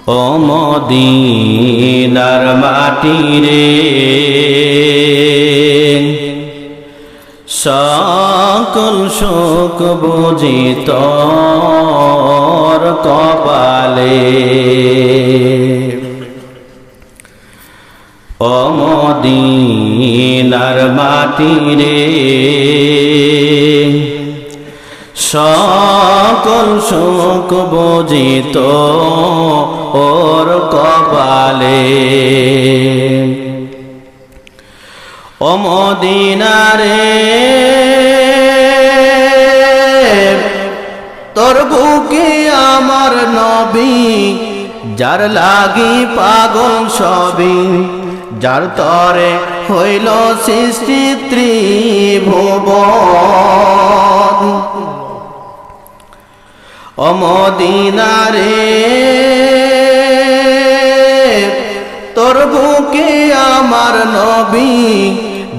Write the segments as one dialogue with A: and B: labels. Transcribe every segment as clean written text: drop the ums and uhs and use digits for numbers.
A: ও মদিনার মাটি রে সকল শোক বুঝি তোর কপালে। ও মদিনার মাটি রে সকল শোক বুঝি তোর কপালে। ও মদিনা রে তোর বুকে আমার নবী, যার লাগি পাগল সবই, যার তরে হইল সৃষ্টি ত্রিভুবন। ও মদিনা রে তোর বুকে আমার নবী,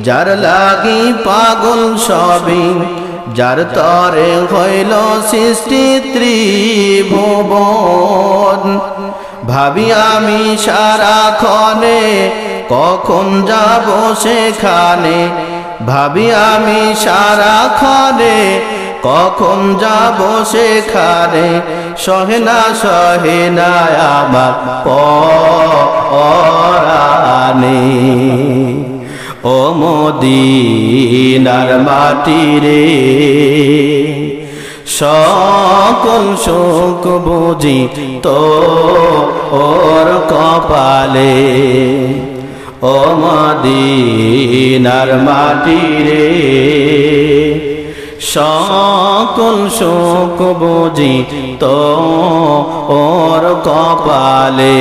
A: যার লাগি পাগল সবই, যার তরে হইল সৃষ্টি ত্রিভুবন। ভাবি আমি সারাক্ষণে কখন যাব সেখানে, ভাবি আমি সারাক্ষণে কখন যাব সেখানে। সহেনা সহেনা আমার পরানে। ও মদিনার মাটি রে সকল শোক বুঝি তোর কপালে। ও মদিনার মাটি রে সকল শোক বুঝি তোর কপালে।